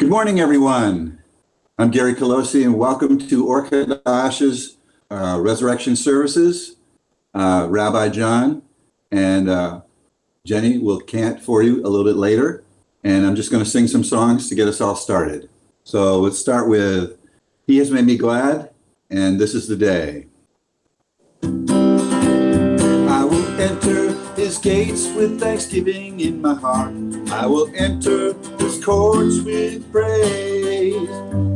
Good morning, everyone. I'm Gary Colosi, and welcome to Ohr Chadash's Resurrection Services. Rabbi John and Jenny will chant for you a little bit later, and I'm just going to sing some songs to get us all started. So let's start with He Has Made Me Glad, and This Is the Day. I will enter his gates with thanksgiving in my heart. I will enter his courts with praise.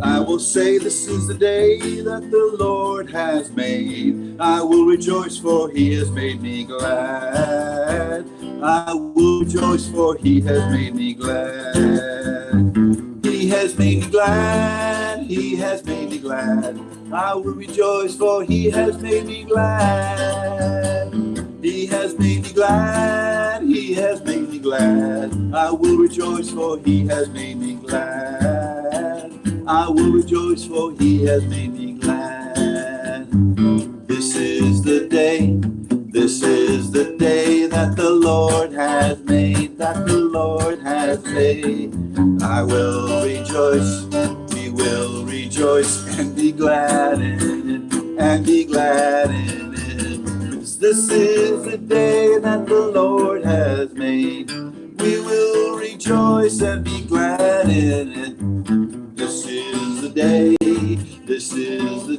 I will say this is the day that the Lord has made. I will rejoice for he has made me glad. I will rejoice for he has made me glad. He has made me glad. He has made me glad. I will rejoice for he has made me glad. He has made me glad, he has made me glad. I will rejoice for he has made me glad. I will rejoice for he has made me glad. This is the day that the Lord has made, that the Lord has made. I will rejoice, we will rejoice and be glad in it, and be glad in it. This is the day that the Lord has made. We will rejoice and be glad in it. This is the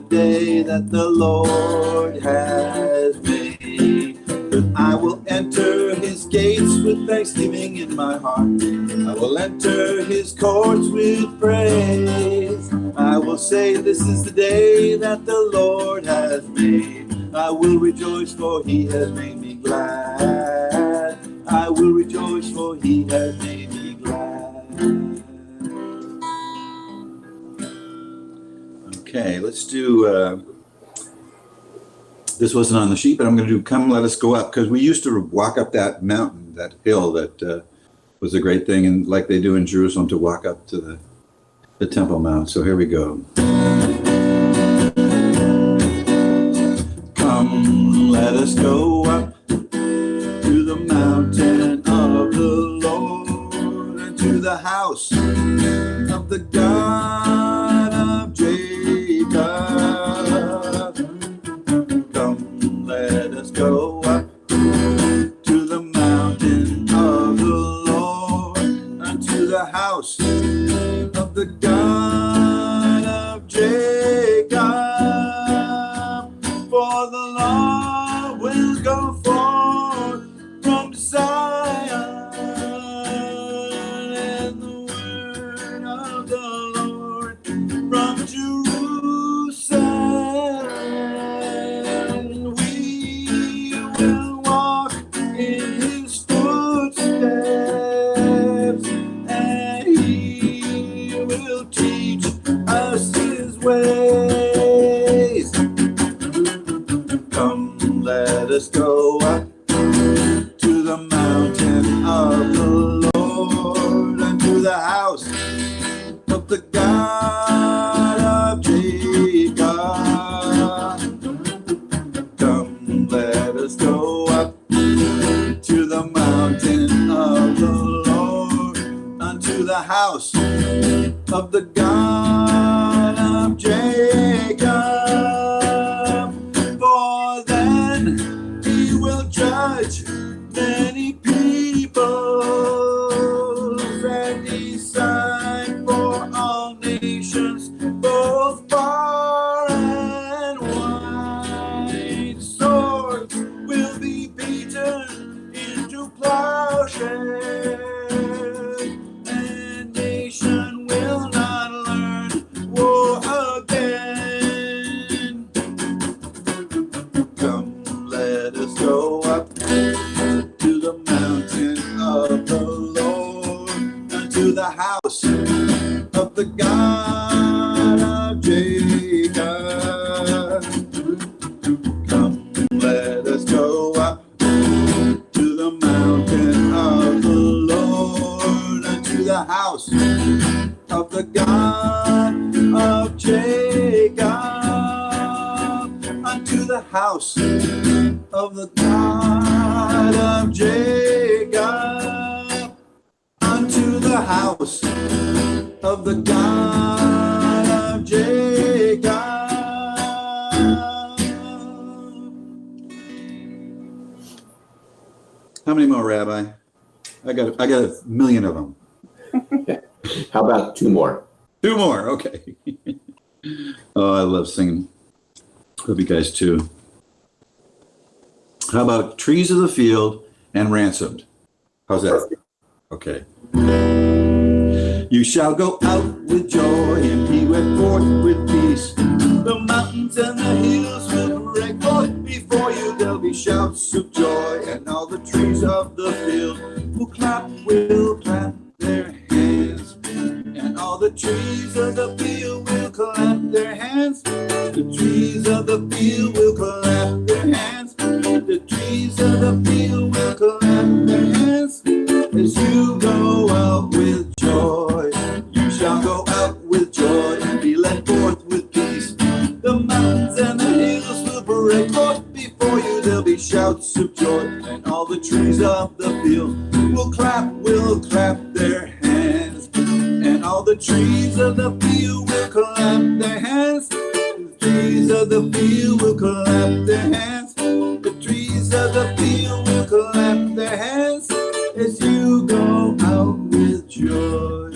day that the Lord has made. But I will enter his gates with thanksgiving in my heart. I will enter his courts with praise. I will say this is the day that the Lord has made. I will rejoice for he has made me glad. I will rejoice for he has made me glad. Okay, let's do, this wasn't on the sheet, but I'm going to do Come Let Us Go Up, because we used to walk up that mountain, that hill that was a great thing, and like they do in Jerusalem, to walk up to the Temple Mount. So here we go. Come, let us go up to the mountain of the Lord, and to the house of the God of Jacob. Come, let us go up to the mountain of the Lord, and to the house of the God of Jacob. For the Lord will go forth from Zion, and the word of the Lord from Jerusalem. We will walk in his footsteps, and he will teach us his ways. Come, let us go up to the mountain of the Lord, and to the house of the God of Jacob. Come, let us go up to the mountain of the Lord, unto the house of the God of Jacob. For then he will judge many peoples, and decide for all nations, both far and wide. Swords will be beaten into plowshares, and nation will not learn war again. Come, let us go up to the mountain of the Lord, and to the house of the God of Jacob. Come, let us go up to the mountain of the Lord, and to the house of the God of Jacob. Unto the house of the God of Jacob. Unto the house of the God of Jacob. How many more, Rabbi? I got a million of them. How about two more? Two more, okay. Oh, I love singing. Hope you guys too. How about trees of the field and ransomed? How's that? Okay. You shall go out with joy, and he went forth with peace. The mountains and the hills will break forth before you. There'll be shouts of joy, and all the trees of the field will clap their hands. And all the trees of the field will clap their hands. The trees of the field will clap their hands. The trees of the field will clap their hands. As you go out with joy, you shall go out with joy and be led forth with peace. The mountains and the hills will break forth before you. There'll be shouts of joy, and all the trees of the field will clap their hands. And all the trees of the field will clap their hands. The trees of the field will clap their hands. The trees of the field will clap their hands as you go out with joy.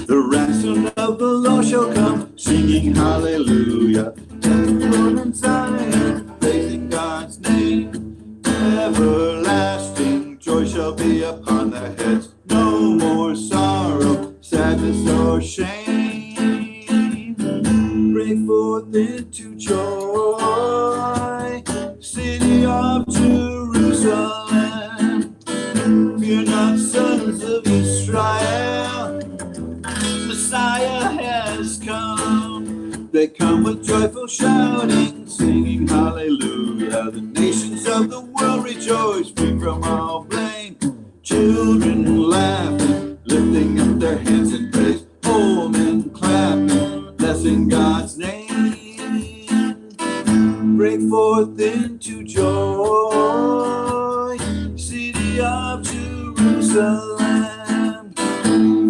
The ransom of the Lord shall come, singing hallelujah. Lord in Zion, praising God's name. Everlasting joy shall be upon their heads. No more sorrow, sadness or shame. Break forth into joy, city of Jerusalem. Fear not, sons of Israel, Messiah has come. They come with joyful shouting, singing hallelujah. The nations of the world rejoice, free from all blame. Children laughing, lifting up their hands in praise. Old men clapping, blessing God's name. Break forth into joy, city of Jerusalem.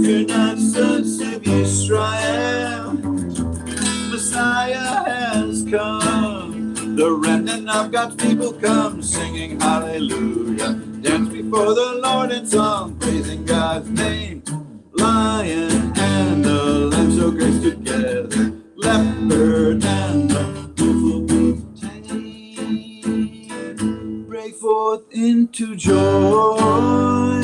Fear not, sons of Israel, Messiah has come. The remnant of God's people come, singing hallelujah. Dance before the Lord in song, praising God's name. Lion and the lamb so graced together. Leopard and the wolf will be tame. Break forth into joy,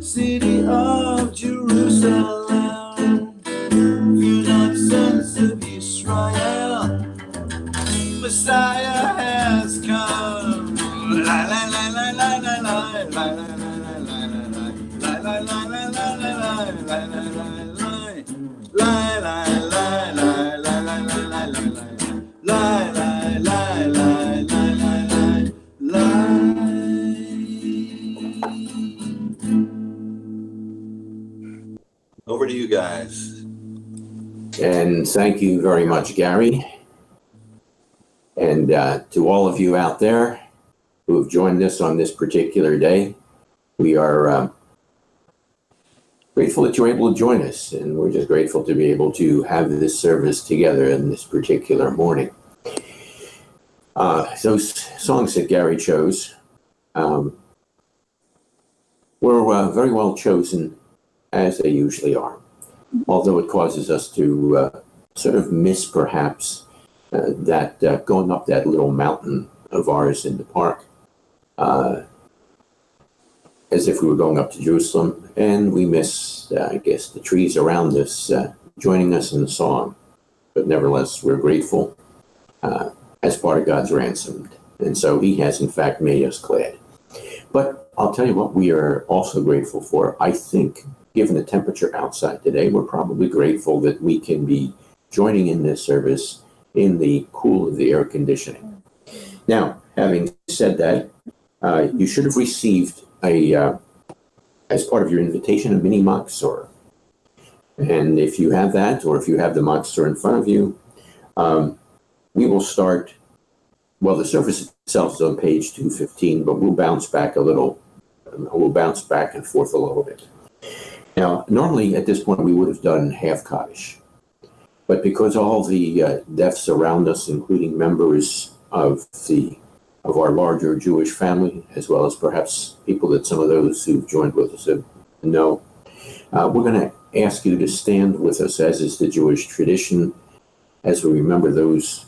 city of Jerusalem. Fear not, sons of Israel, Messiah has come. La la la la la la la la la la la la la la Over to you guys. And thank you very much, Gary. And to all of you out there who have joined us on this particular day, we are grateful that you're able to join us. And we're just grateful to be able to have this service together in this particular morning. Those songs that Gary chose were very well chosen, as they usually are. Although it causes us to sort of miss, perhaps, that going up that little mountain of ours in the park, as if we were going up to Jerusalem, and we miss, I guess, the trees around us joining us in the song. But nevertheless, we're grateful as part of God's ransomed. And so he has, in fact, made us glad. But I'll tell you what we are also grateful for. I think, given the temperature outside today, we're probably grateful that we can be joining in this service in the cool of the air conditioning. Now, having said that, you should have received as part of your invitation, a mini Moxor. And if you have that, or if you have the Moxor in front of you, We will start, well, the service itself is on page 215, but we'll bounce back a little. We'll bounce back and forth a little bit. Now, normally at this point we would have done half Kaddish, but because all the deaths around us, including members of our larger Jewish family, as well as perhaps people that some of those who've joined with us know, we're going to ask you to stand with us, as is the Jewish tradition, as we remember those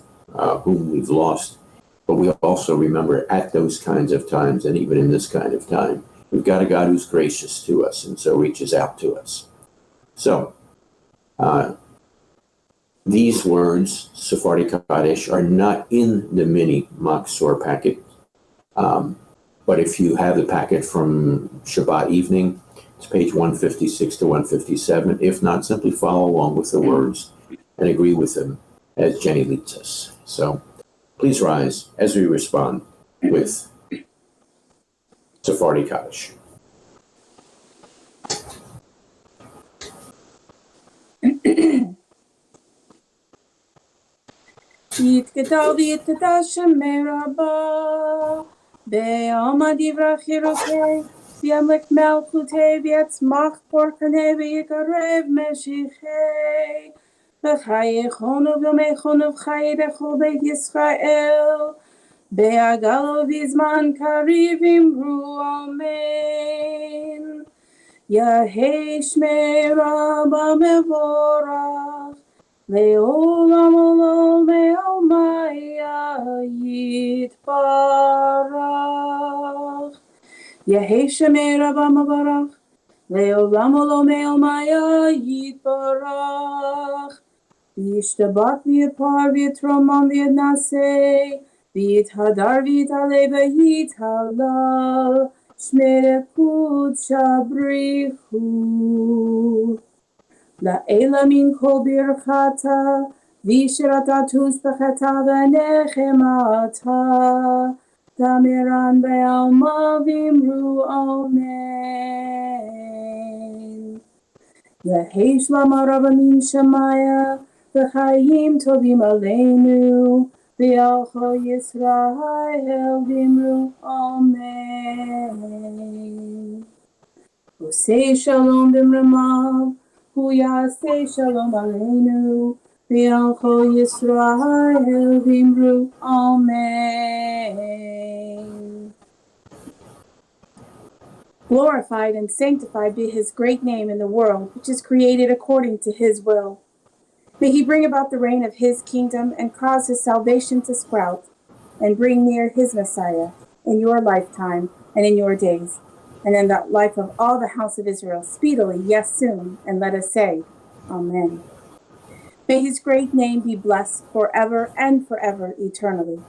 whom we've lost. But we also remember at those kinds of times, and even in this kind of time, we've got a God who's gracious to us and so reaches out to us. So, these words, Sephardi Kaddish, are not in the mini Machzor packet. But if you have the packet from Shabbat evening, it's page 156 to 157. If not, simply follow along with the words and agree with them as Jenny leads us. So please rise as we respond with Sephardi Kaddish. יתגדל ויתקדש שמי רבה, בעלמא דברי חירוקי, וימלך מלכותי ויצמח פורקני ויקרב משיחי, וחייכונו ויומייכונו וחיי לכל בית ישראל, בהגלו בזמן קריב אמרו אמן. יהי שמי רבה מבורך, לעולם עולם ועלמיה יתברך. יהי שמי רבה מבורך, לעולם עולם ועלמיה יתברך. וישתבח ויתפאר ויתרומם ויתנשא, ויתהדר ויתעלה ויתהלל, שמי קודשא בריחו. לאלה מן כל ברכתה, וישרתה תושבחתה ונחמתה, דמירן בעלמא ואמרו אמן. יהי שלמה רבה מן שמיה, וחיים טובים עלינו, ועל כל ישראל ואמרו אמן. עושה שלום במרומיו, הוא יעשה שלום עלינו, ועל כל ישראל ואמרו amen. Glorified and sanctified be his great name in the world, which is created according to his will. May he bring about the reign of his kingdom and cause his salvation to sprout, and bring near his Messiah in your lifetime and in your days, and in the life of all the house of Israel, speedily, yes, soon, and let us say, Amen. May his great name be blessed forever and forever eternally.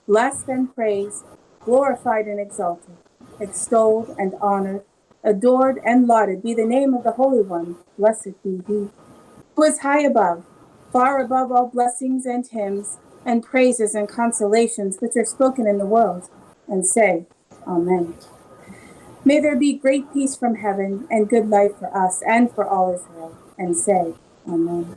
Blessed and praised, glorified and exalted, extolled and honored, adored and lauded be the name of the Holy One, blessed be he, who is high above, far above all blessings and hymns, and praises and consolations which are spoken in the world, and say, Amen. May there be great peace from heaven and good life for us and for all Israel, and say, Amen.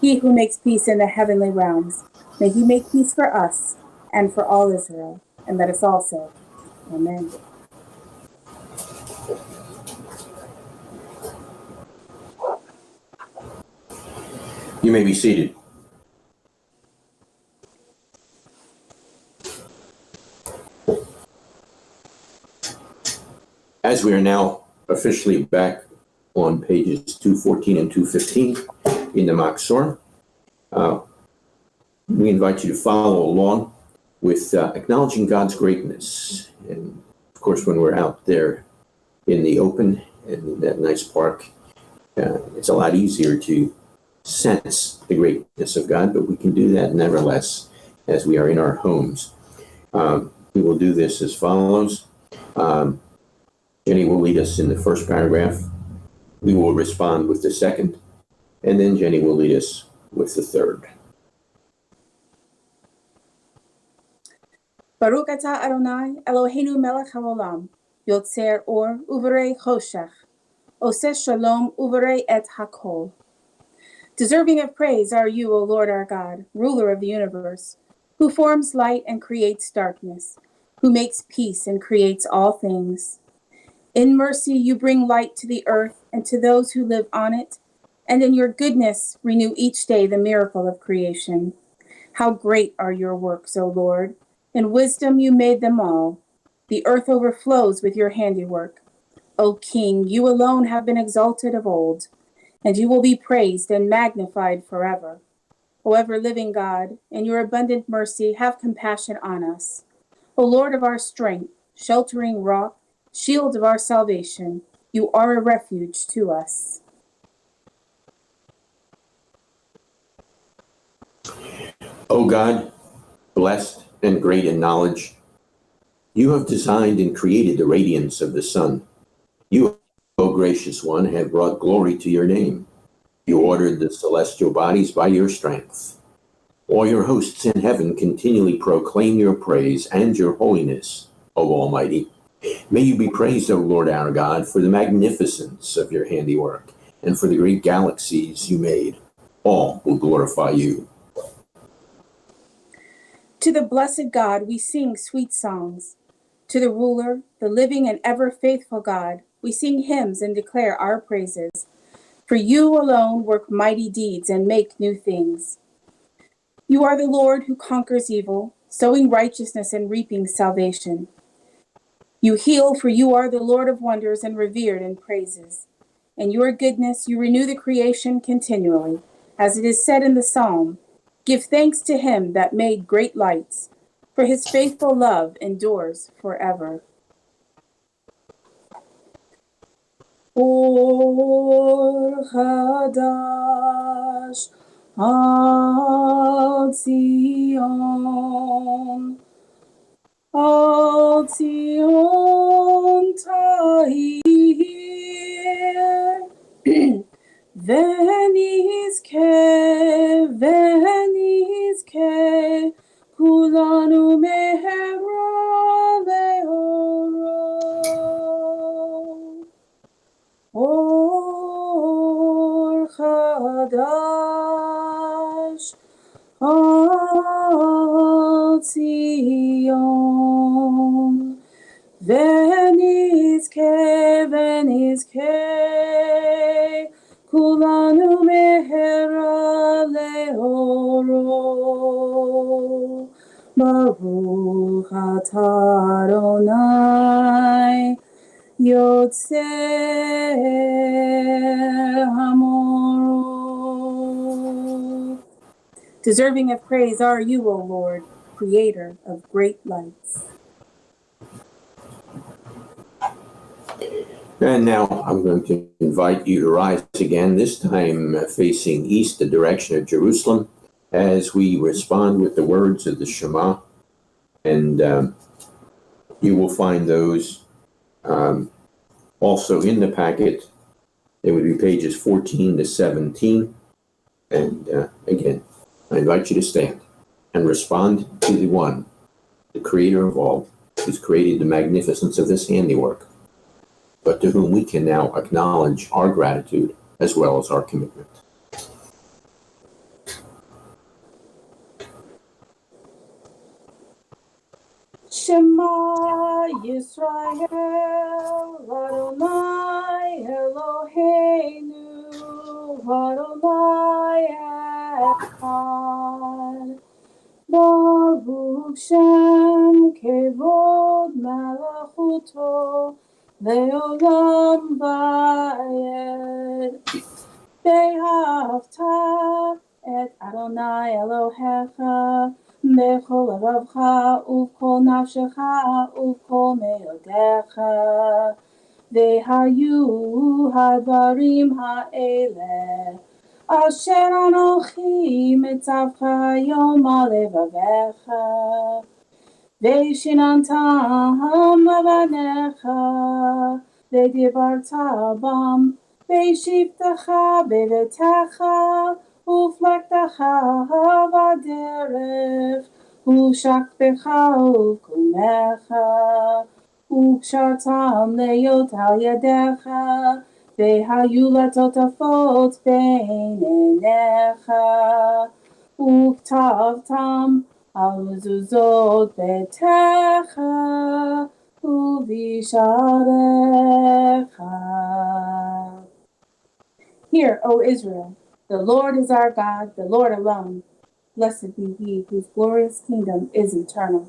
He who makes peace in the heavenly realms, may he make peace for us and for all Israel, and let us all say, Amen. You may be seated. As we are now officially back on pages 214 and 215 in the Machzor, we invite you to follow along with acknowledging God's greatness. And of course, when we're out there in the open in that nice park, it's a lot easier to sense the greatness of God, but we can do that nevertheless as we are in our homes. We will do this as follows. Jenny will lead us in the first paragraph. We will respond with the second, and then Jenny will lead us with the third. Baruch atah Adonai, Eloheinu melech haolam, yotzer or uverei choshech, oseh shalom uverei et hakol. Deserving of praise are you, O Lord our God, ruler of the universe, who forms light and creates darkness, who makes peace and creates all things. In mercy you bring light to the earth and to those who live on it, and in your goodness renew each day the miracle of creation. How great are your works, O Lord! In wisdom you made them all. The earth overflows with your handiwork. O King, you alone have been exalted of old, and you will be praised and magnified forever. O ever-living God, in your abundant mercy, have compassion on us. O Lord of our strength, sheltering rock, shield of our salvation, you are a refuge to us. O God, blessed and great in knowledge, you have designed and created the radiance of the sun. You, O gracious one, have brought glory to your name. You ordered the celestial bodies by your strength. All your hosts in heaven continually proclaim your praise and your holiness, O Almighty. May you be praised, O Lord our God, for the magnificence of your handiwork and for the great galaxies you made. All will glorify you. To the blessed God we sing sweet songs. To the ruler, the living and ever faithful God, we sing hymns and declare our praises. For you alone work mighty deeds and make new things. You are the Lord who conquers evil, sowing righteousness and reaping salvation. You heal, for you are the Lord of wonders and revered in praises. In your goodness you renew the creation continually. As it is said in the psalm, give thanks to him that made great lights, for his faithful love endures forever. Ohr Chadash al Zion tahir. ונזכה כולנו מהרה לאורו. אור חדש על ציון. ונזכה כולנו מהרה לאורו. ברוך אתה אדוני יוצא המורו. Deserving of praise are you, O Lord, creator of great lights. And now I'm going to invite you to rise again, this time facing east, the direction of Jerusalem, as we respond with the words of the Shema. And you will find those also in the packet. It would be pages 14 to 17. And again, I invite you to stand and respond to the one, the creator of all, who's created the magnificence of this handiwork, but to whom we can now acknowledge our gratitude as well as our commitment. Shema Yisrael, Adonai Eloheinu, Adonai Echad. Baruch Shem Kevod Malachuto, Leolam Vayed. Be'ahavta et Adonai Elohecha, bechol levavcha uvkol nafshecha uvkol meodecha. Vehayu hadvarim ha'eleh asher anochi mitzavcha hayom al levavecha. Ve'shinantam avanecha ve'dibarta bam ve'shivtecha bevetecha uflektecha baderech ushaktecha uvkumecha וקשרתם להיות על ידיך והיו לטוטפות בעיניך, וכתבתם על מזוזות ביתך ובשעריך. Hear, O Israel, the Lord is our God, the Lord alone. Blessed be he whose glorious kingdom is eternal.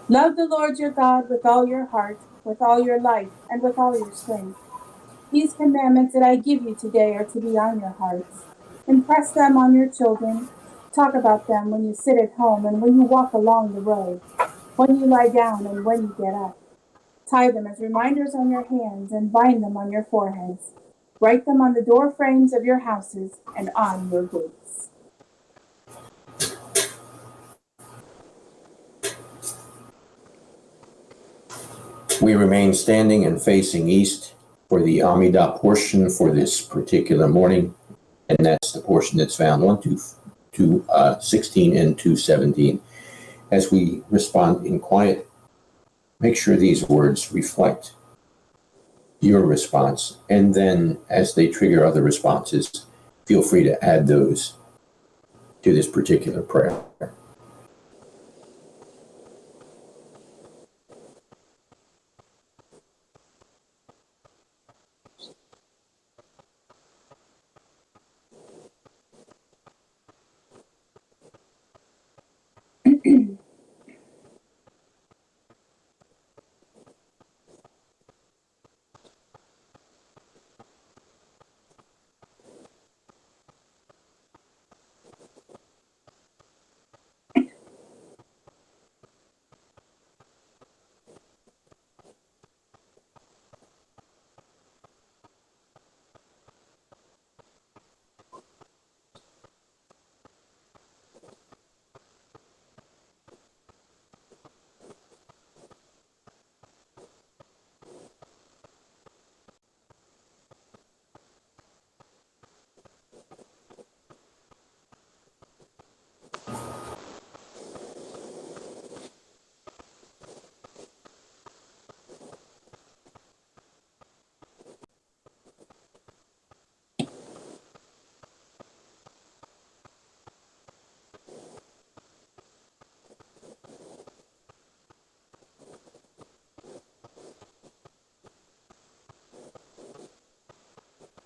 Love the Lord your God with all your heart, with all your life, and with all your strength. These commandments that I give you today are to be on your hearts. Impress them on your children. Talk about them when you sit at home and when you walk along the road, when you lie down and when you get up. Tie them as reminders on your hands and bind them on your foreheads. Write them on the door frames of your houses and on your gates. We remain standing and facing east for the Amidah portion for this particular morning, and that's the portion that's found on 2:16 and 2:17. As we respond in quiet, make sure these words reflect your response, and then as they trigger other responses, feel free to add those to this particular prayer.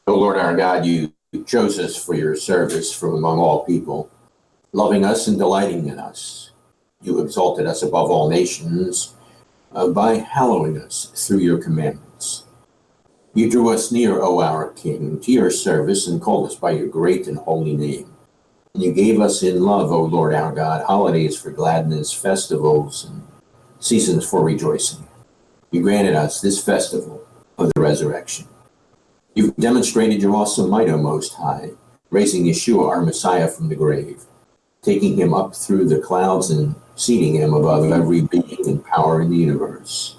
O Lord our God, you chose us for your service from among all people, loving us and delighting in us. You exalted us above all nations by hallowing us through your commandments. You drew us near, O our King, to your service and called us by your great and holy name. And you gave us in love, O Lord our God, holidays for gladness, festivals, and seasons for rejoicing. You granted us this festival of the resurrection. You've demonstrated your awesome might, O Most High, raising Yeshua, our Messiah, from the grave, taking him up through the clouds and seating him above every being and power in the universe.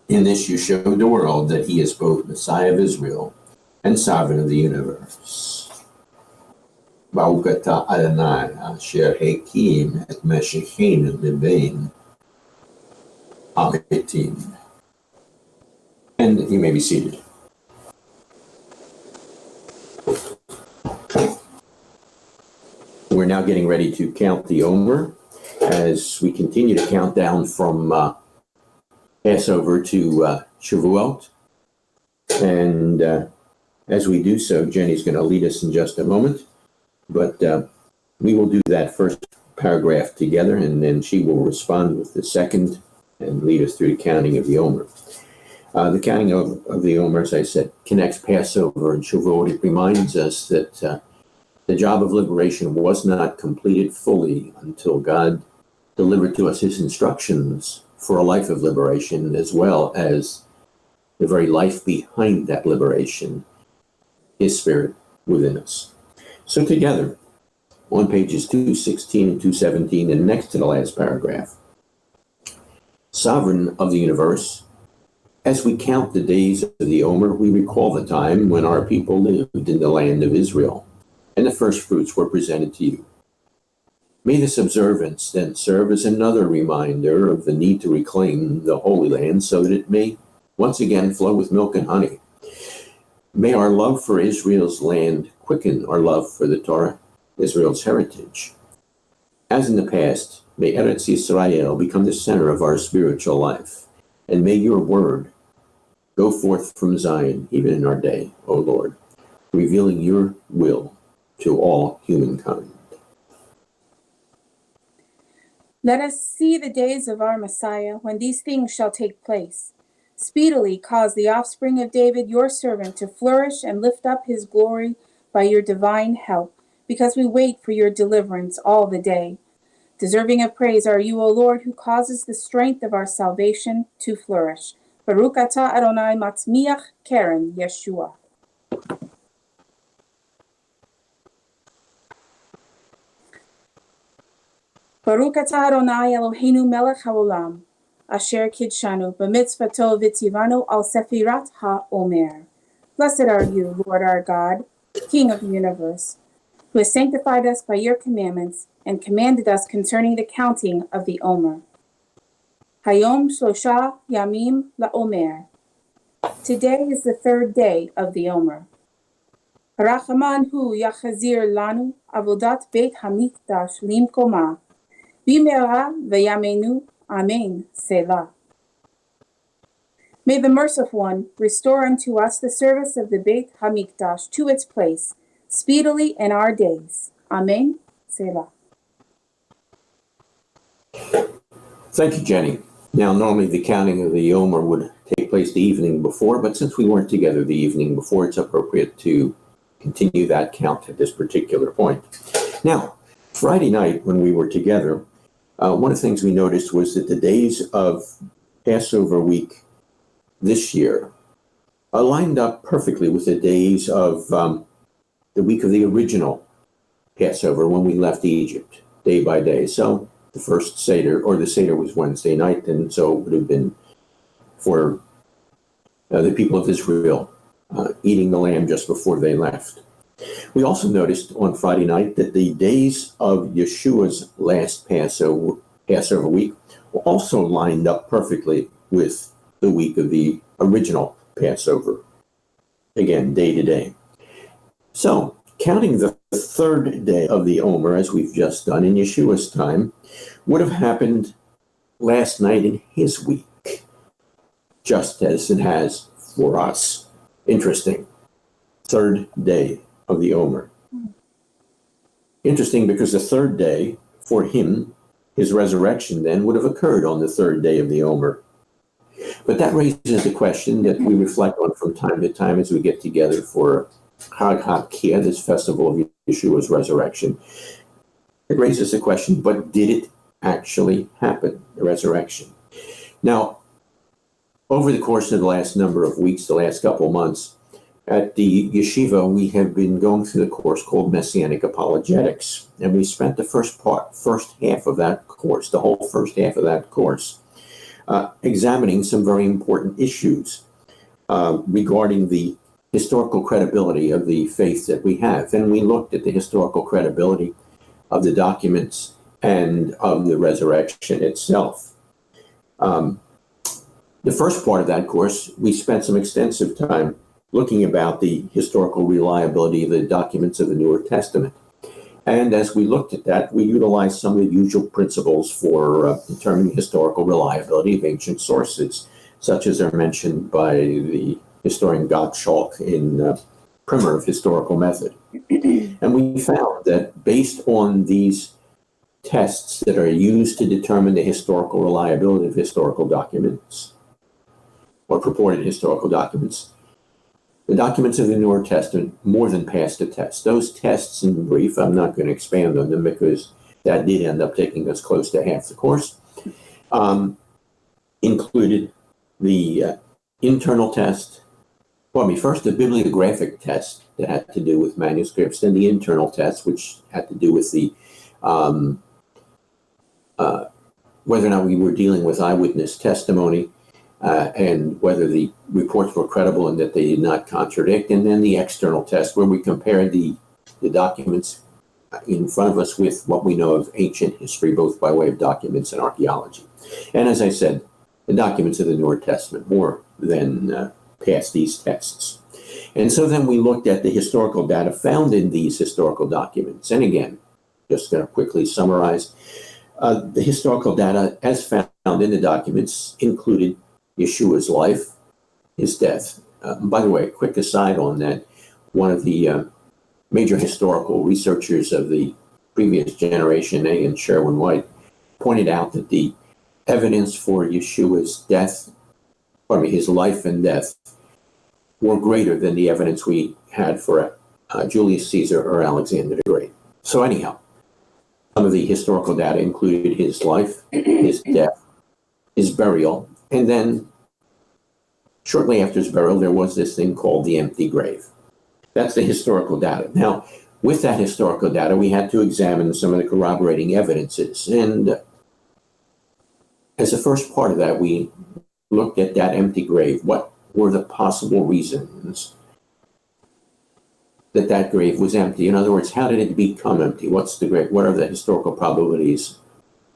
In this you showed the world that he is both Messiah of Israel and Sovereign of the universe. Baruch atah Adonai asher hakim et meshechenu lebein hametim. And you may be seated. We're now getting ready to count the Omer as we continue to count down from Passover to Shavuot. And as we do so, Jenny's going to lead us in just a moment. But we will do that first paragraph together, and then she will respond with the second and lead us through the counting of the Omer. The counting of the Omer, as I said, connects Passover and Shavuot. It reminds us that the job of liberation was not completed fully until God delivered to us his instructions for a life of liberation, as well as the very life behind that liberation, his spirit within us. So together, on pages 216 and 217, and next to the last paragraph, Sovereign of the universe, as we count the days of the Omer, we recall the time when our people lived in the land of Israel, and the first fruits were presented to you. May this observance then serve as another reminder of the need to reclaim the Holy Land so that it may once again flow with milk and honey. May our love for Israel's land quicken our love for the Torah, Israel's heritage. As in the past, may Eretz Yisrael become the center of our spiritual life, and may your word go forth from Zion, even in our day, O Lord, revealing your will to all humankind. Let us see the days of our Messiah, when these things shall take place. Speedily cause the offspring of David, your servant, to flourish and lift up his glory by your divine help, because we wait for your deliverance all the day. Deserving of praise are you, O Lord, who causes the strength of our salvation to flourish. Baruch atah Adonai matzmiach keren Yeshua. Baruch atah Adonai Eloheinu melech haolam, asher kidshanu b'mitzvato v'tivanu al sefirat ha'omer. Blessed are you, Lord our God, King of the universe, who has sanctified us by your commandments and commanded us concerning the counting of the Omer. Hayom shlosha yamim la'omer. Today is the third day of the Omer. Harachaman hu yachazir lanu avodat beit hamikdash limkoma. Bimera v'yamenu, amen, Selah. May the Merciful One restore unto us the service of the Beit Hamikdash to its place, speedily in our days. Amen, Selah. Thank you, Jenny. Now, normally the counting of the Omer would take place the evening before, but since we weren't together the evening before, it's appropriate to continue that count at this particular point. Now, Friday night when we were together, one of the things we noticed was that the days of Passover week this year lined up perfectly with the days of the week of the original Passover when we left Egypt, day by day. So the first Seder, or the Seder was Wednesday night, and so it would have been for the people of Israel eating the lamb just before they left. We also noticed on Friday night that the days of Yeshua's last Passover week were also lined up perfectly with the week of the original Passover, again, day to day. So, counting the third day of the Omer, as we've just done in Yeshua's time, would have happened last night in his week, just as it has for us. Interesting. Third day of the Omer. Interesting because the third day for him, his resurrection then, would have occurred on the third day of the Omer. But that raises a question that we reflect on from time to time as we get together for Chag HaKiyah, this festival of Yeshua's resurrection. It raises the question, but did it actually happen, the resurrection? Now, over the course of the last number of weeks, the last couple months, at the yeshiva, we have been going through the course called Messianic Apologetics, and we spent the first half of that course, the whole first half of that course, examining some very important issues regarding the historical credibility of the faith that we have. And we looked at the historical credibility of the documents and of the resurrection itself. The first part of that course, we spent some extensive time looking about the historical reliability of the documents of the Newer Testament. And as we looked at that, we utilized some of the usual principles for determining historical reliability of ancient sources, such as are mentioned by the historian Gottschalk in Primer of Historical Method. And we found that based on these tests that are used to determine the historical reliability of historical documents, or purported historical documents, the documents of the Newer Testament more than passed the test. Those tests, in brief, I'm not going to expand on them because that did end up taking us close to half the course, included the internal test, first the bibliographic test that had to do with manuscripts, then the internal test, which had to do with the whether or not we were dealing with eyewitness testimony, and whether the reports were credible and that they did not contradict, and then the external test where we compared the documents in front of us with what we know of ancient history, both by way of documents and archaeology. And as I said, the documents of the Newer Testament more than passed these tests. And so then we looked at the historical data found in these historical documents. And again, just going to quickly summarize, the historical data as found in the documents included Yeshua's life, his death. By the way, quick aside on that, one of the major historical researchers of the previous generation, A. and Sherwin White, pointed out that the evidence for Yeshua's death, his life and death, were greater than the evidence we had for Julius Caesar or Alexander the Great. So anyhow, some of the historical data included his life, his death, his burial, and then shortly after his burial, there was this thing called the empty grave. That's the historical data. Now, with that historical data, we had to examine some of the corroborating evidences. And as the first part of that, we looked at that empty grave. What were the possible reasons that that grave was empty? In other words, how did it become empty? What are the historical probabilities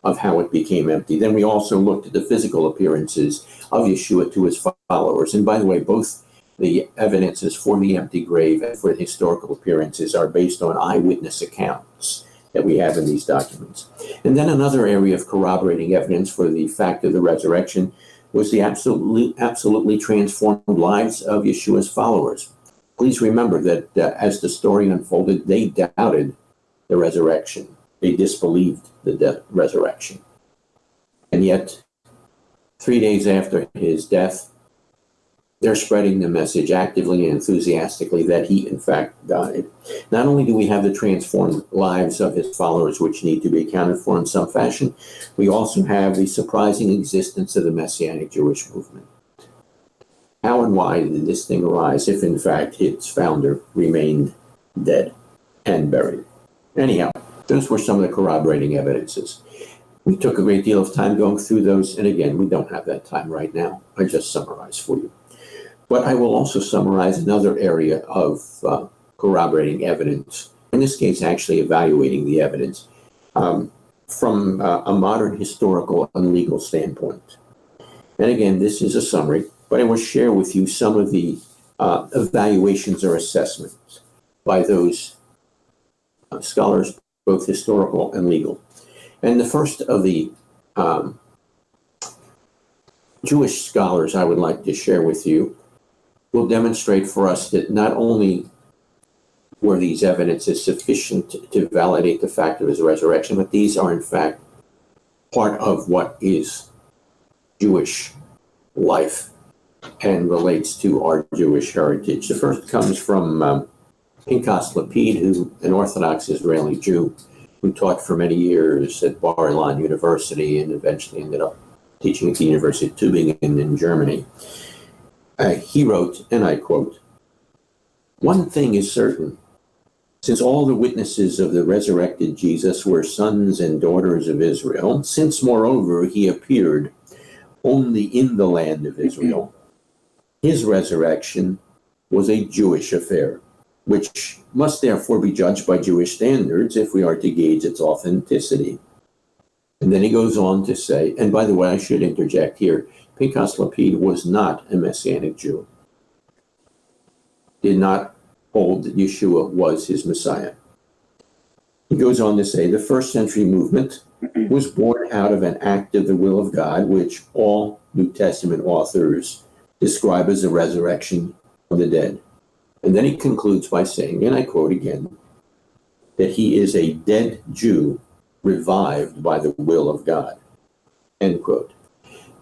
of how it became empty? Then we also looked at the physical appearances of Yeshua to his followers. And by the way, both the evidences for the empty grave and for the historical appearances are based on eyewitness accounts that we have in these documents. And then another area of corroborating evidence for the fact of the resurrection was the absolutely transformed lives of Yeshua's followers. Please remember that as the story unfolded, they doubted the resurrection. They disbelieved the resurrection. And yet, 3 days after his death, they're spreading the message actively and enthusiastically that he, in fact, died. Not only do we have the transformed lives of his followers, which need to be accounted for in some fashion, we also have the surprising existence of the Messianic Jewish movement. How and why did this thing arise if, in fact, its founder remained dead and buried? Anyhow, those were some of the corroborating evidences. We took a great deal of time going through those, and again, we don't have that time right now. I just summarized for you. But I will also summarize another area of corroborating evidence, in this case, actually evaluating the evidence from a modern historical and legal standpoint. And again, this is a summary, but I will share with you some of the evaluations or assessments by those scholars, both historical and legal. And the first of the Jewish scholars I would like to share with you will demonstrate for us that not only were these evidences sufficient to validate the fact of his resurrection, but these are in fact part of what is Jewish life and relates to our Jewish heritage. The first comes from Pinchas Lapid, who an Orthodox Israeli Jew who taught for many years at Bar-Ilan University and eventually ended up teaching at the University of Tübingen in Germany. He wrote, and I quote, "One thing is certain, since all the witnesses of the resurrected Jesus were sons and daughters of Israel, since moreover he appeared only in the land of Israel, his resurrection was a Jewish affair, which must therefore be judged by Jewish standards if we are to gauge its authenticity." And then he goes on to say, and by the way, I should interject here, Pinchas Lapid was not a Messianic Jew. Did not hold that Yeshua was his Messiah. He goes on to say, the first century movement was born out of an act of the will of God, which all New Testament authors describe as the resurrection of the dead. And then he concludes by saying, and I quote again, that he is a dead Jew revived by the will of God, end quote.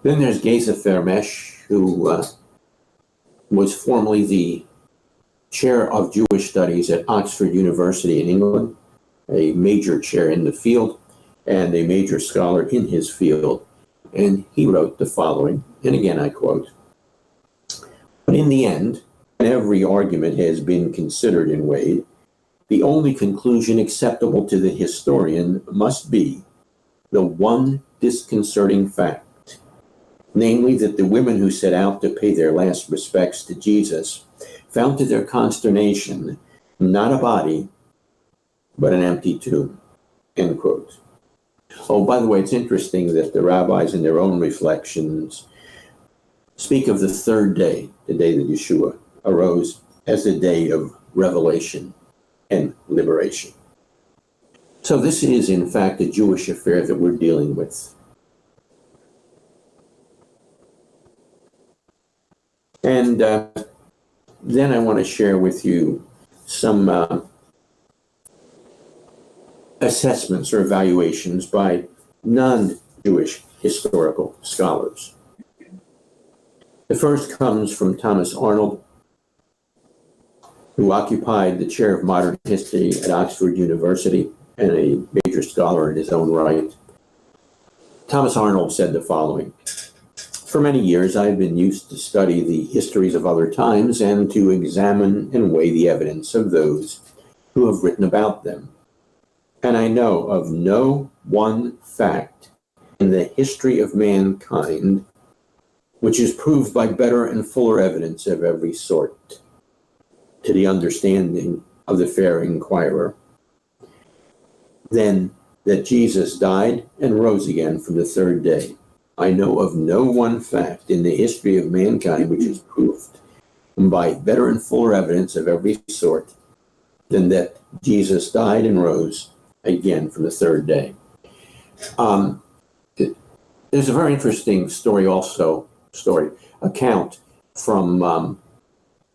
Then there's Geza Fermesh, who was formerly the chair of Jewish studies at Oxford University in England, a major chair in the field and a major scholar in his field. And he wrote the following, and again I quote, "But in the end, when every argument has been considered and weighed, the only conclusion acceptable to the historian must be the one disconcerting fact, namely that the women who set out to pay their last respects to Jesus found to their consternation not a body, but an empty tomb," end quote. Oh, by the way, it's interesting that the rabbis in their own reflections speak of the third day, the day that Yeshua arose, as the day of revelation and liberation. So this is, in fact, a Jewish affair that we're dealing with. And then I want to share with you some assessments or evaluations by non-Jewish historical scholars. The first comes from Thomas Arnold, who occupied the chair of modern history at Oxford University and a major scholar in his own right. Thomas Arnold said the following: "For many years, I have been used to study the histories of other times and to examine and weigh the evidence of those who have written about them. And I know of no one fact in the history of mankind which is proved by better and fuller evidence of every sort to the understanding of the fair inquirer than that Jesus died and rose again from the third day. I know of no one fact in the history of mankind which is proved by better and fuller evidence of every sort than that Jesus died and rose again from the third day." There's a very interesting account from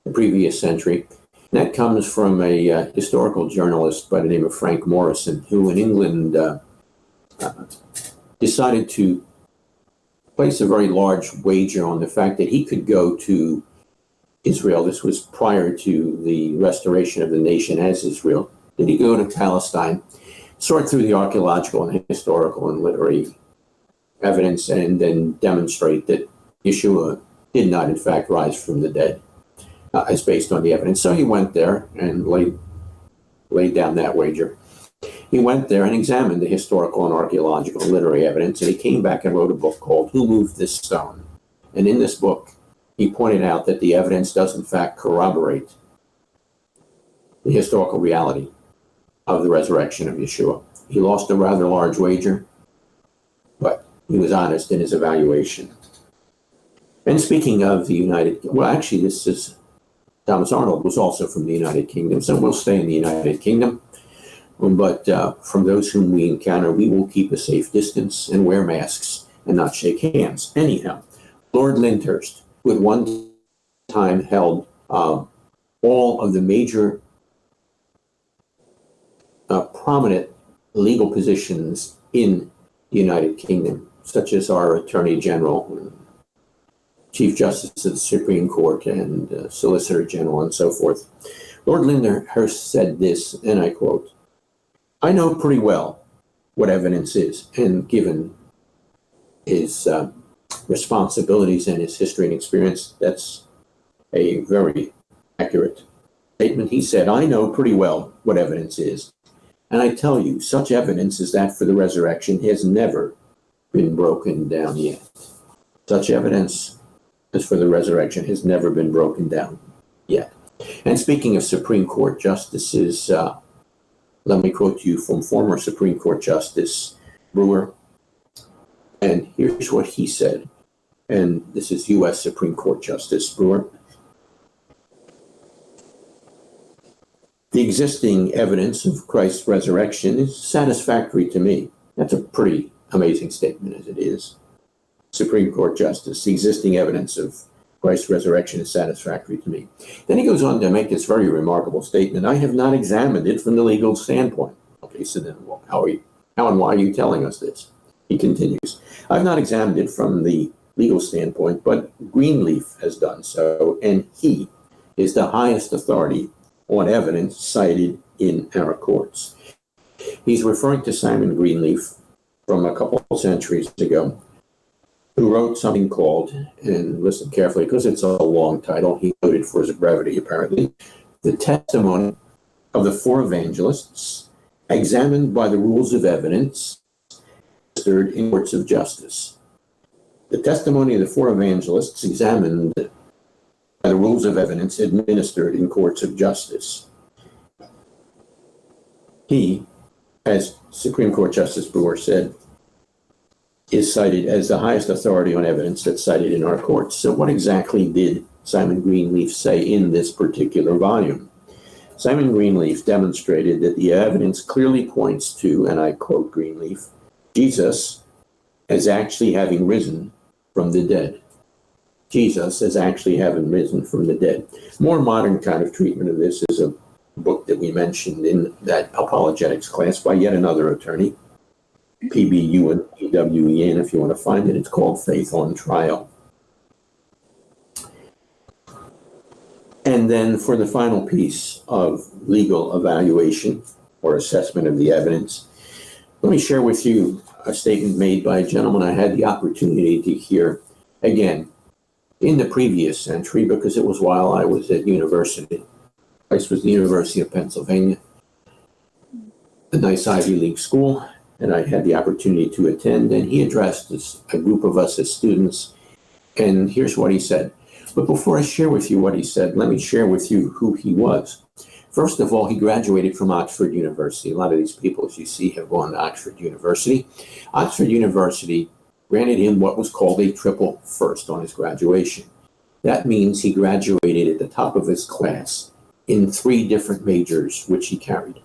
the previous century. That comes from a historical journalist by the name of Frank Morrison, who in England decided to place a very large wager on the fact that he could go to Israel. This was prior to the restoration of the nation as Israel. Did he go to Palestine, sort through the archaeological and historical and literary evidence, and then demonstrate that Yeshua did not, in fact, rise from the dead, as based on the evidence? So he went there and laid down that wager. He went there and examined the historical and archaeological and literary evidence, and he came back and wrote a book called Who Moved This Stone? And in this book, he pointed out that the evidence does, in fact, corroborate the historical reality of the resurrection of Yeshua. He lost a rather large wager, but he was honest in his evaluation. And speaking of the this is Thomas Arnold was also from the United Kingdom, so we'll stay in the United Kingdom. But from those whom we encounter, we will keep a safe distance and wear masks and not shake hands. Anyhow, Lord Lyndhurst, who at one time held all of the major prominent legal positions in the United Kingdom, such as our Attorney General, Chief Justice of the Supreme Court, and Solicitor General, and so forth. Lord Lyndhurst said this, and I quote, "I know pretty well what evidence is, and given his responsibilities and his history and experience, that's a very accurate statement." He said, "I know pretty well what evidence is, and I tell you, such evidence as that for the resurrection has never been broken down yet." Such evidence as for the resurrection has never been broken down yet. And speaking of Supreme Court justices, let me quote you from former Supreme Court Justice Brewer. And here's what he said. And this is U.S. Supreme Court Justice Brewer. "The existing evidence of Christ's resurrection is satisfactory to me." That's a pretty amazing statement as it is. Supreme Court Justice, "The existing evidence of Christ's resurrection is satisfactory to me." Then he goes on to make this very remarkable statement. "I have not examined it from the legal standpoint." Okay, so then how and why are you telling us this? He continues, "I've not examined it from the legal standpoint, but Greenleaf has done so, and he is the highest authority on evidence cited in our courts." He's referring to Simon Greenleaf from a couple of centuries ago, who wrote something called, and listen carefully because it's a long title, he noted for his brevity apparently, "The Testimony of the Four Evangelists, examined by the rules of evidence administered in courts of justice." The testimony of the four evangelists examined by the rules of evidence administered in courts of justice. He, as Supreme Court Justice Brewer said, is cited as the highest authority on evidence that's cited in our courts. So what exactly did Simon Greenleaf say in this particular volume. Simon Greenleaf demonstrated that the evidence clearly points to, and I quote Greenleaf, Jesus as actually having risen from the dead. Jesus as actually having risen from the dead. More modern kind of treatment of this is a book that we mentioned in that apologetics class by yet another attorney, P.B. Ewen, E-W-E-N, if you want to find it. It's called Faith on Trial. And then for the final piece of legal evaluation or assessment of the evidence, let me share with you a statement made by a gentleman I had the opportunity to hear, again, in the previous century, because it was while I was at university. This was the University of Pennsylvania, a nice Ivy League school, and I had the opportunity to attend, and he addressed a group of us as students, and here's what he said. But before I share with you what he said, let me share with you who he was. First of all, he graduated from Oxford University. A lot of these people, as you see, have gone to Oxford University. Oxford University granted him what was called a triple first on his graduation. That means he graduated at the top of his class in 3 different majors, which he carried.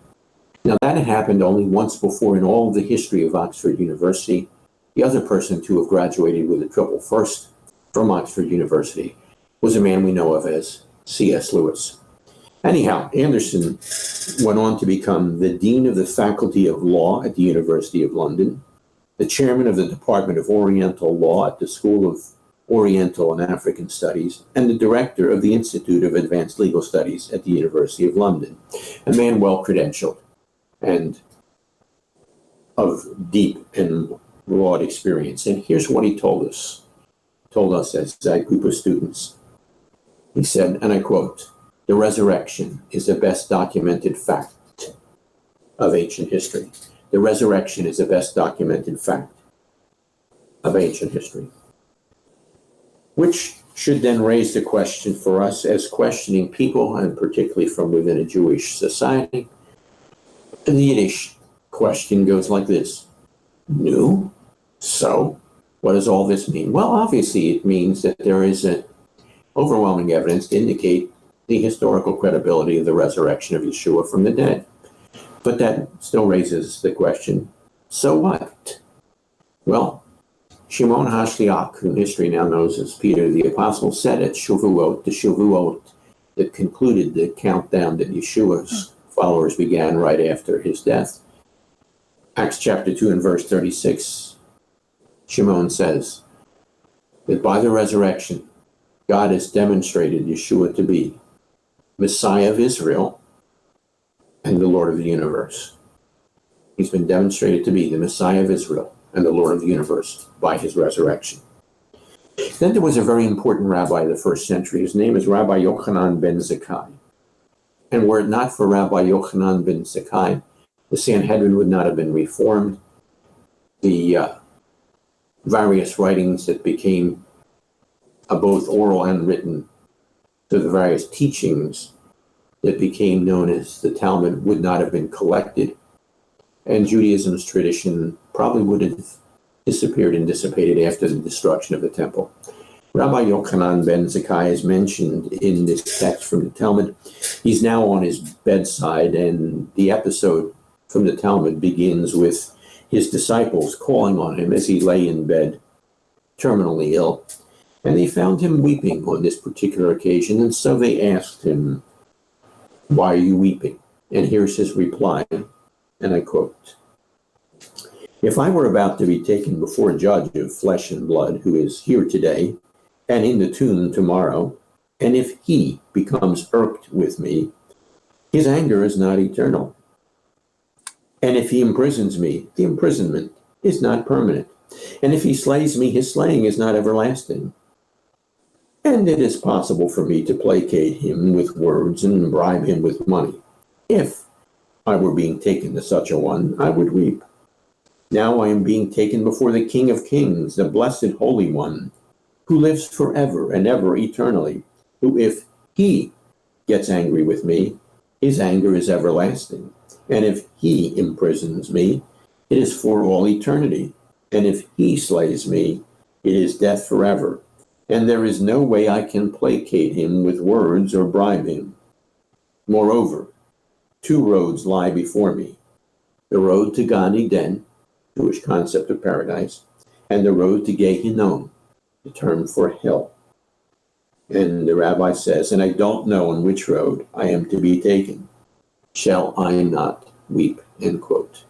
Now, that had happened only once before in all of the history of Oxford University. The other person to have graduated with a triple first from Oxford University was a man we know of as C.S. Lewis. Anyhow, Anderson went on to become the Dean of the Faculty of Law at the University of London, the Chairman of the Department of Oriental Law at the School of Oriental and African Studies, and the Director of the Institute of Advanced Legal Studies at the University of London, a man well-credentialed and of deep and broad experience. And here's what he told us as a group of students. He said, and I quote, "The resurrection is the best documented fact of ancient history." The resurrection is the best documented fact of ancient history. Which should then raise the question for us as questioning people, and particularly from within a Jewish society. And the Yiddish question goes like this. No? So, what does all this mean? Well, obviously it means that there is an overwhelming evidence to indicate the historical credibility of the resurrection of Yeshua from the dead. But that still raises the question, so what? Well, Shimon HaShliach, who history now knows as Peter the Apostle, said at Shavuot, the Shavuot that concluded the countdown that Yeshua's followers began right after his death. Acts chapter 2 and verse 36, Shimon says that by the resurrection, God has demonstrated Yeshua to be Messiah of Israel and the Lord of the universe. He's been demonstrated to be the Messiah of Israel and the Lord of the universe by his resurrection. Then there was a very important rabbi of the first century. His name is Rabbi Yochanan ben Zakkai. And were it not for Rabbi Yochanan ben Zakkai, the Sanhedrin would not have been reformed. The various writings that became both oral and written, to the various teachings that became known as the Talmud would not have been collected, and Judaism's tradition probably would have disappeared and dissipated after the destruction of the temple. Rabbi Yochanan ben Zakkai is mentioned in this text from the Talmud. He's now on his bedside, and the episode from the Talmud begins with his disciples calling on him as he lay in bed, terminally ill. And they found him weeping on this particular occasion, and so they asked him, "Why are you weeping?" And here's his reply, and I quote, "If I were about to be taken before a judge of flesh and blood who is here today and in the tomb tomorrow, and if he becomes irked with me, his anger is not eternal. And if he imprisons me, the imprisonment is not permanent. And if he slays me, his slaying is not everlasting. And it is possible for me to placate him with words and bribe him with money. If I were being taken to such a one, I would weep. Now I am being taken before the King of Kings, the Blessed Holy One, who lives forever and ever eternally, who if he gets angry with me, his anger is everlasting. And if he imprisons me, it is for all eternity. And if he slays me, it is death forever. and there is no way I can placate him with words or bribe him. Moreover, two roads lie before me, the road to Gan Eden, Jewish concept of paradise, and the road to Gehinnom, the term for hell. And the rabbi says, and I don't know on which road I am to be taken. Shall I not weep? End quote.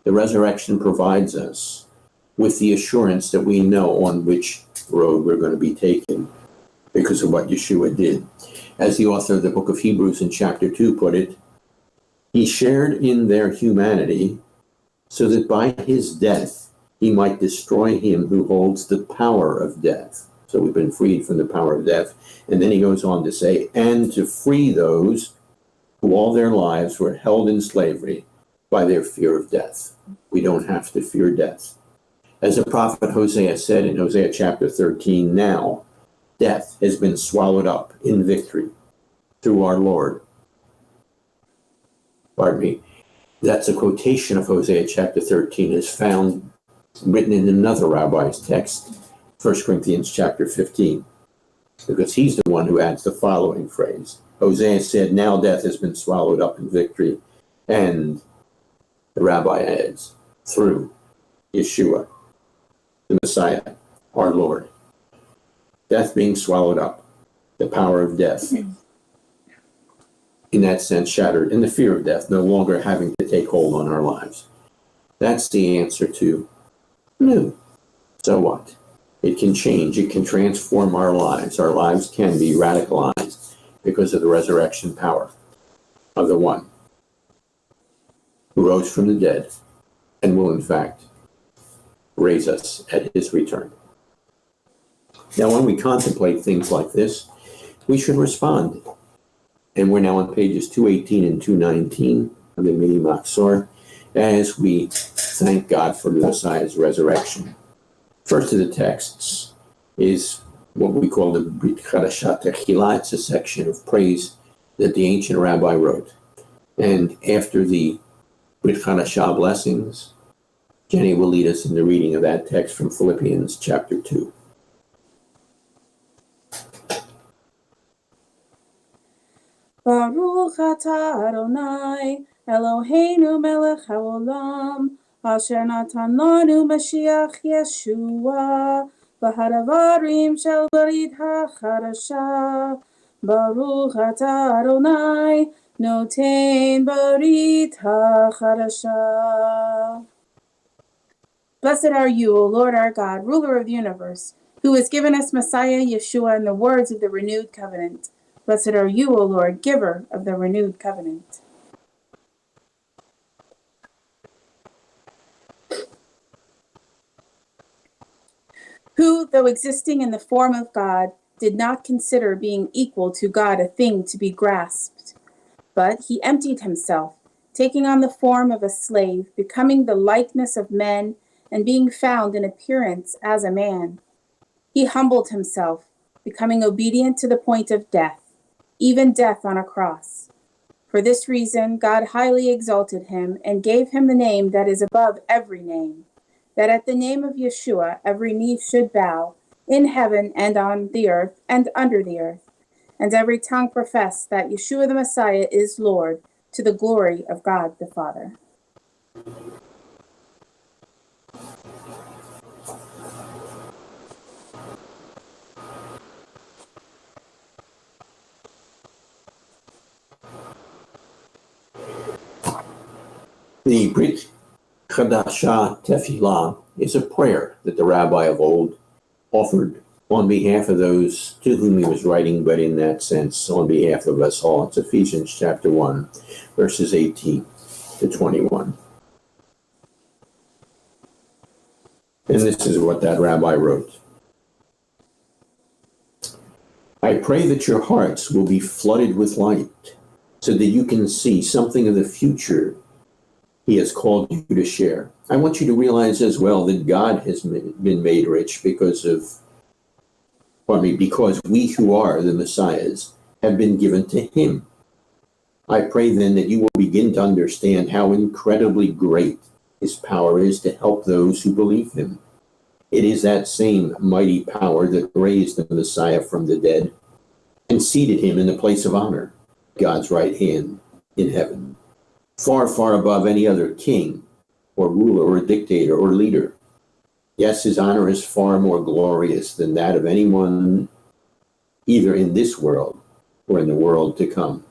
The resurrection provides us with the assurance that we know on which road we're going to be taken because of what Yeshua did. As the author of the book of Hebrews in chapter 2 put it, he shared in their humanity so that by his death he might destroy him who holds the power of death. So we've been freed from the power of death. And then he goes on to say, and to free those who all their lives were held in slavery by their fear of death. We don't have to fear death. As the prophet Hosea said in Hosea chapter 13, now death has been swallowed up in victory through our Lord. Pardon me. That's a quotation of Hosea chapter 13 is found written in another rabbi's text, 1 Corinthians chapter 15, because he's the one who adds the following phrase. Hosea said, now death has been swallowed up in victory. And the rabbi adds, through Yeshua, the Messiah, our Lord. Death being swallowed up, the power of death, in that sense shattered, and the fear of death no longer having to take hold on our lives. That's the answer to no. So what? It can change. It can transform our lives. Our lives can be radicalized because of the resurrection power of the one who rose from the dead and will, in fact, raise us at his return. Now, when we contemplate things like this, we should respond. And we're now on pages 218 and 219 of the Mini Machzor as we thank God for the Messiah's resurrection. First of the texts is what we call the Brit Chadashat Techila. It's a section of praise that the ancient rabbi wrote. And after the Brit Chadashah blessings, Jenny will lead us in the reading of that text from Philippians chapter 2. Baruch atah Adonai, Eloheinu melech haolam, asher natan lanu Mashiach Yeshua, v'hadavarim shel Brit HaChadashah. Baruch atah Adonai, noten Brit HaChadashah. Blessed are you, O Lord our God, ruler of the universe, who has given us Messiah Yeshua and the words of the renewed covenant. Blessed are you, O Lord, giver of the renewed covenant. Who, though existing in the form of God, did not consider being equal to God a thing to be grasped, but he emptied himself, taking on the form of a slave, becoming the likeness of men, and being found in appearance as a man. He humbled himself, becoming obedient to the point of death, even death on a cross. For this reason, God highly exalted him and gave him the name that is above every name, that at the name of Yeshua every knee should bow, in heaven and on the earth and under the earth, and every tongue profess that Yeshua the Messiah is Lord, to the glory of God the Father. The Brit Chadashah Tefillah is a prayer that the rabbi of old offered on behalf of those to whom he was writing, but in that sense, on behalf of us all. It's Ephesians chapter 1, verses 18 to 21. And this is what that rabbi wrote. I pray that your hearts will be flooded with light so that you can see something of the future he has called you to share. I want you to realize as well that God has been made rich because we who are the Messiahs have been given to him. I pray then that you will begin to understand how incredibly great his power is to help those who believe him. It is that same mighty power that raised the Messiah from the dead and seated him in the place of honor, God's right hand in heaven, far, far above any other king or ruler or dictator or leader. Yes, his honor is far more glorious than that of anyone, either in this world or in the world to come.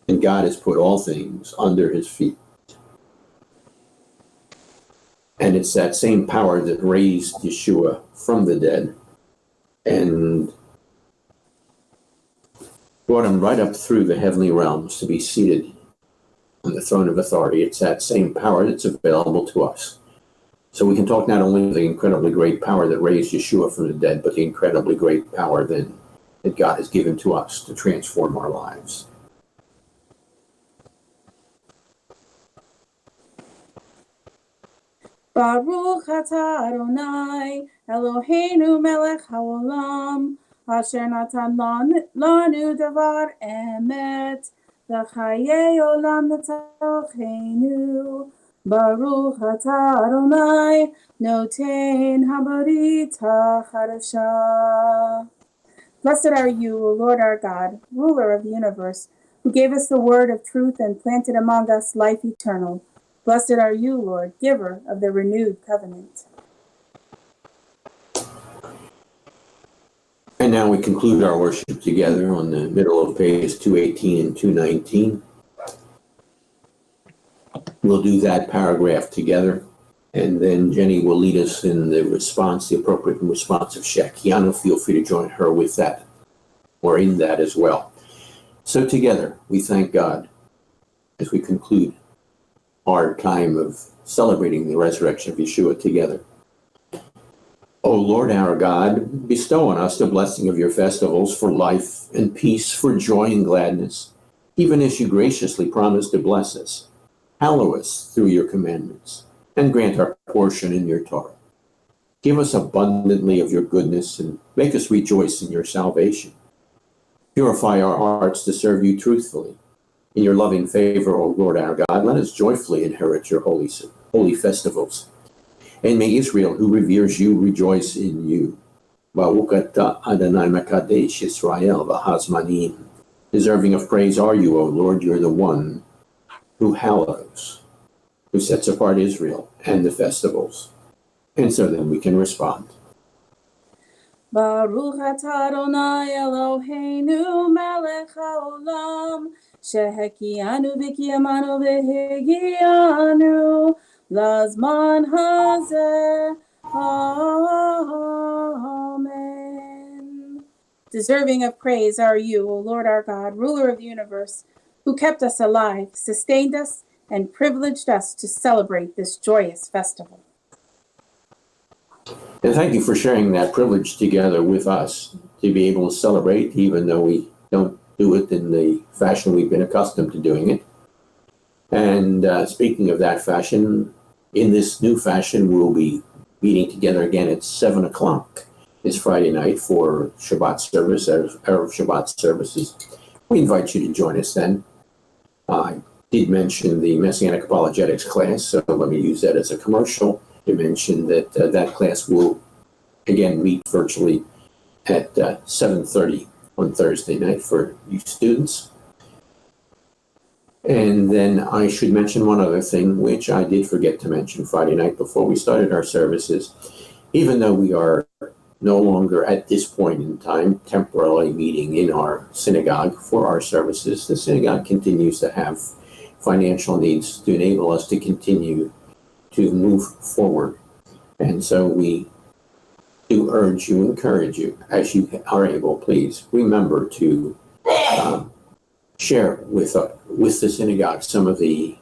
And God has put all things under his feet. And it's that same power that raised Yeshua from the dead and brought him right up through the heavenly realms to be seated on the throne of authority. It's that same power that's available to us. So we can talk not only of the incredibly great power that raised Yeshua from the dead, but the incredibly great power then that God has given to us to transform our lives. Baruch atah Adonai, Eloheinu melech haolam, asher natan lanu davar emet, v'chayei olam natochenu. Baruch atah Adonai, noten habarita chadasha. Blessed are you, O Lord our God, ruler of the universe, who gave us the word of truth and planted among us life eternal. Blessed are you, Lord, giver of the renewed covenant. And now we conclude our worship together on the middle of pages 218 and 219. We'll do that paragraph together, and then Jenny will lead us in the response, the appropriate response of Shekianu. Feel free to join her with that, or in that as well. So together, we thank God as we conclude our time of celebrating the resurrection of Yeshua together. O Lord our God, bestow on us the blessing of your festivals for life and peace, for joy and gladness, even as you graciously promised to bless us. Hallow us through your commandments, and grant our portion in your Torah. Give us abundantly of your goodness, and make us rejoice in your salvation. Purify our hearts to serve you truthfully. In your loving favor, O Lord our God, let us joyfully inherit your holy festivals. And may Israel, who reveres you, rejoice in you. Baruch atah Adonai Mekadesh Israel v'hazmanim. Deserving of praise are you, O Lord. You're the one who hallows, who sets apart Israel and the festivals. And so then we can respond. Baruch atah Adonai Eloheinu melech haolam, shehekianu v'kiyamanu v'hegianu lazman hazeh. Amen. Deserving of praise are you, O Lord our God, ruler of the universe, who kept us alive, sustained us, and privileged us to celebrate this joyous festival. And thank you for sharing that privilege together with us to be able to celebrate, even though we don't do it in the fashion we've been accustomed to doing it. And speaking of that fashion, in this new fashion, we'll be meeting together again at 7 o'clock this Friday night for Shabbat service, Erev Shabbat services. We invite you to join us then. I did mention the Messianic Apologetics class, so let me use that as a commercial to mention that that class will again meet virtually at 7:30 on Thursday night for you students. And then I should mention one other thing, which I did forget to mention Friday night before we started our services. Even though we are no longer at this point in time temporarily meeting in our synagogue for our services, the synagogue continues to have financial needs to enable us to continue to move forward. And so we do urge you, encourage you, as you are able, please remember to share with the synagogue some of the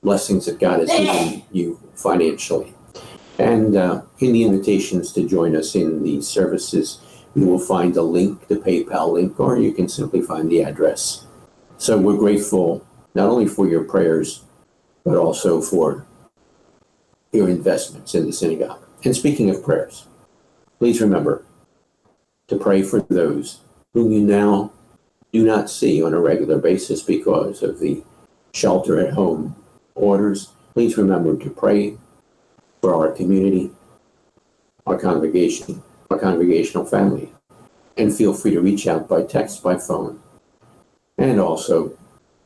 blessings that God has given you financially. And in the invitations to join us in the services, you will find a link, the PayPal link, or you can simply find the address. So we're grateful not only for your prayers, but also for your investments in the synagogue. And speaking of prayers, please remember to pray for those whom you now do not see on a regular basis because of the shelter-at-home orders. Please remember to pray for our community, our congregation, our congregational family. And feel free to reach out by text, by phone, and also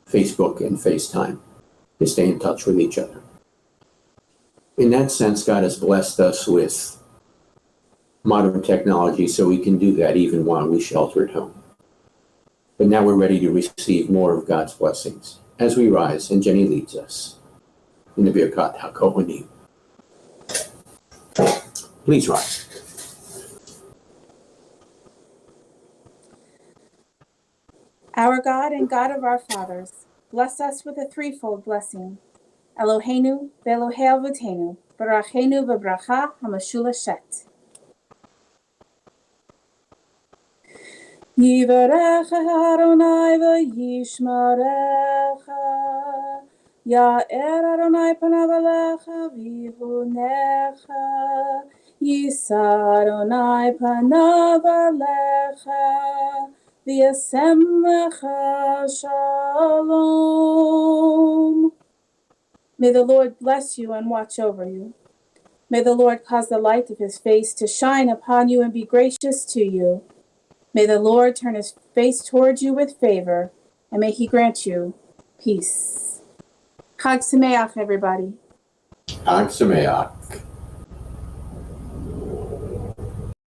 Facebook and FaceTime to stay in touch with each other. In that sense, God has blessed us with modern technology so we can do that even while we shelter at home. But now we're ready to receive more of God's blessings as we rise, and Jenny leads us in the Birkat HaKohanim. Please rise. Our God and God of our fathers, bless us with a threefold blessing. Eloheinu ve'Elohei Avotenu, barachenu v'bracha hamashulashet. Yivarecha Adonai v'yishmarecha, Ya'er Adonai panav elecha v'yihunecha, Yisa Adonai panav elecha, v'yasem lecha shalom. May the Lord bless you and watch over you. May the Lord cause the light of his face to shine upon you and be gracious to you. May the Lord turn his face towards you with favor, and may he grant you peace. Chag Sameach, everybody. Chag Sameach.